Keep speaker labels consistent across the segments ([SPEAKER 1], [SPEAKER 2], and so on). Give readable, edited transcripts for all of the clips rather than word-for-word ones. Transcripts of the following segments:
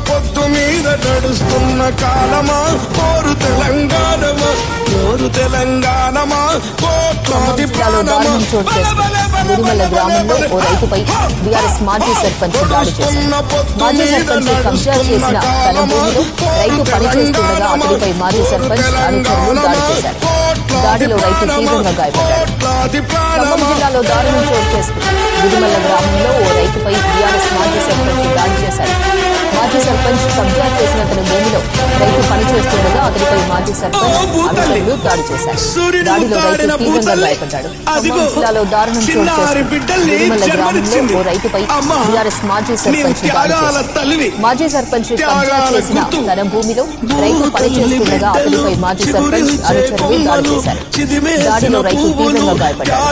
[SPEAKER 1] పొద్దు మీద నడుస్తున్న కాలమా కోరు తెలంగాణమా కోరు తెలంగాణమా కోట్లాది ప్రాణమా
[SPEAKER 2] గుడిమల్ల గ్రామంలో ఓ రైతుపై బీఆర్ఎస్ మాజీ సర్పంచ్ దాడి చేశారు. మాజీ సర్పంచ్ కబ్జా చేసిన తన భూమిలో రైతు పనిచేస్తుండగా అతడిపై మాజీ సర్పంచ్ అనుచరులు దాడి చేశారు. దాడిలో రైతు తీవ్రంగా గాయపడ్డాడు. ఖమ్మం జిల్లాలో దారుణం చోటు చేసుకుంది. గుడిమల్ల గ్రామంలో ఓ రైతుపై బీఆర్ఎస్ మాజీ సర్పంచ్ దాడి చేశారు. మాజీ సర్పంచ్ కబ్జా చేసిన తన భూమిలో రైతు పనిచేస్తుండగా అతడిపై మాజీ సర్పంచ్ అనుచరులు దాడి చేశారు. దాడిలో రైతు తీవ్రంగా గాయపడ్డాడు. ఖమ్మం జిల్లాలో దారుణం చోటు చేసుకుంది. గుడిమల్ల గ్రామంలో ఓ రైతుపై బీఆర్ఎస్ మాజీ సర్పంచ్ దాడి చేశారు. మాజీ సర్పంచ్ కబ్జా చేసిన తన భూమిలో రైతు పనిచేస్తుండగా అతడిపై మాజీ సర్పంచ్ అనుచరులు దాడి చేశారు. దాడిలో రైతు తీవ్రంగా గాయపడ్డాడు.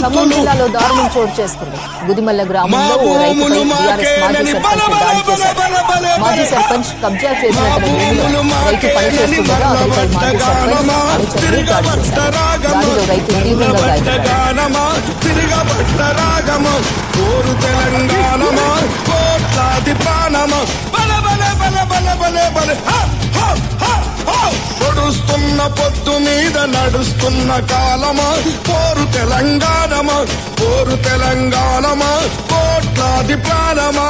[SPEAKER 2] ఖమ్మం జిల్లాలో దారుణం చోటు చేసుకుంది. గుడిమల్ల గ్రామంలో ఓ రైతుపై బీఆర్ఎస్ మాజీ సర్పంచ్ దాడి చేశారు. మాజీ సర్పంచ్ కబ్జా చేసిన తన భూమిలో రైతు పనిచేస్తుండగా అతడిపై మాజీ సర్పంచ్ అనుచరులు దాడి చేశారు. దాడిలో రైతు తీవ్రంగా గాయపడ్డాడు.
[SPEAKER 1] పొడుస్తున్న పొద్దు మీద నడుస్తున్న కాలమా కోరు తెలంగాణమా కోరు తెలంగాణమా కోట్లాది ప్రాణమా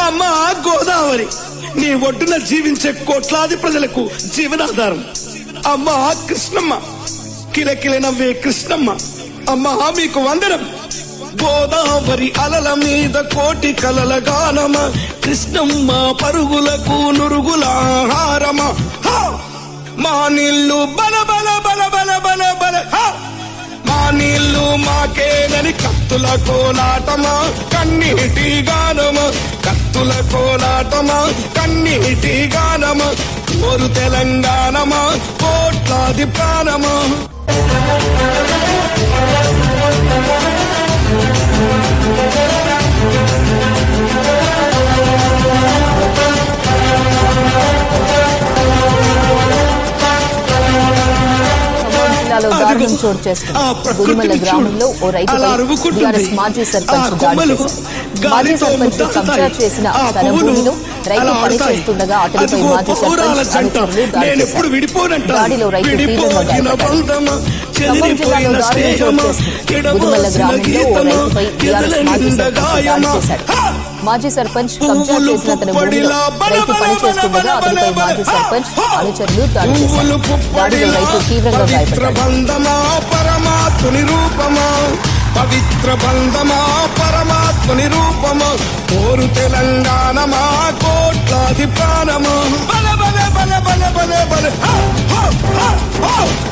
[SPEAKER 1] అమ్మా గోదావరి నీ ఒడ్డున జీవించే కోట్లాది ప్రజలకు జీవనాధారం. అమ్మా కృష్ణమ్మ కిలకిల నవ్వే కృష్ణమ్మ అమ్మా మీకు వందనం. గోదావరి అలల మీద కోటి కలల గానమ కృష్ణమ్మ పరుగులకు నురుగుల ఆహారమా. మా నీళ్లు బల బల బల బల బల బల మా నీళ్లు మాకేనని కత్తుల కోలాటమా కన్నీటి గానమా కత్తుల కోలాటమా కన్నీటి గానమా కోరు తెలంగాణమా కోట్లాది ప్రాణమా.
[SPEAKER 2] జిల్లాలో దారుణం చోటు చేసుకుంది. గుడిమల్ల గ్రామంలో ఓ రైతుపై బీఆర్ఎస్ మాజీ సర్పంచ్ దాడి చేశారు. మాజీ సర్పంచ్ కబ్జా చేసిన తన భూమిలో రైతు పనిచేస్తుండగా అతడిపై మాజీ సర్పంచ్ అనుచరులు దాడి చేశారు. దాడిలో రైతు తీవ్రంగా గాయపడ్డాడు. ఖమ్మం జిల్లాలో దారుణం చోటు చేసుకుంది. గుడిమల్ల గ్రామంలో ఓ రైతుపై బీఆర్ఎస్ మాజీ సర్పంచ్ దాడి చేశారు. మాజీ సర్పంచ్ కబ్జా చేసిన తన భూమిలో రైతు పనిచేస్తుండగా అతడిపై మాజీ సర్పంచ్ అనుచరులు దాడి చేశారు. దాడిలో రైతు తీవ్రంగా గాయపడ్డాడు.
[SPEAKER 1] పరమాత్ముని రూపమా పవిత్ర బంధమా పరమాత్ముని రూపమా కోరు తెలంగాణమా కోట్లాది ప్రాణమా బల బల బల బల బల బల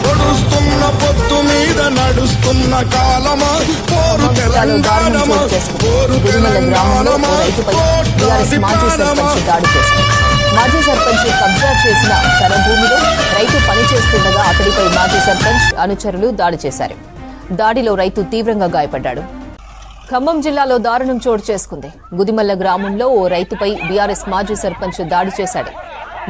[SPEAKER 1] పొడుస్తున్న పొద్దు మీద నడుస్తున్న కాలమా కోరు తెలంగాణమా కోరు తెలంగాణమా కోట్లాది ప్రాణమా.
[SPEAKER 2] మాజీ సర్పంచ్ కబ్జా చేసిన తన భూమిలో రైతు పనిచేస్తుండగా అతడిపై మాజీ సర్పంచ్ అనుచరులు దాడి చేశారు. దాడిలో రైతు తీవ్రంగా గాయపడ్డాడు. ఖమ్మం జిల్లాలో దారుణం చోటు చేసుకుంది. గుడిమల్ల గ్రామంలో ఓ రైతుపై బీఆర్ఎస్ మాజీ సర్పంచ్ దాడి చేశాడు.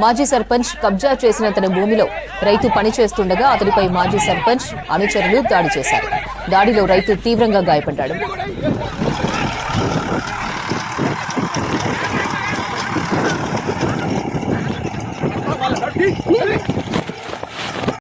[SPEAKER 2] మాజీ సర్పంచ్ కబ్జా చేసిన తన భూమిలో రైతు పనిచేస్తుండగా అతడిపై మాజీ సర్పంచ్ అనుచరులు దాడి చేశారు. దాడిలో రైతు తీవ్రంగా గాయపడ్డాడు.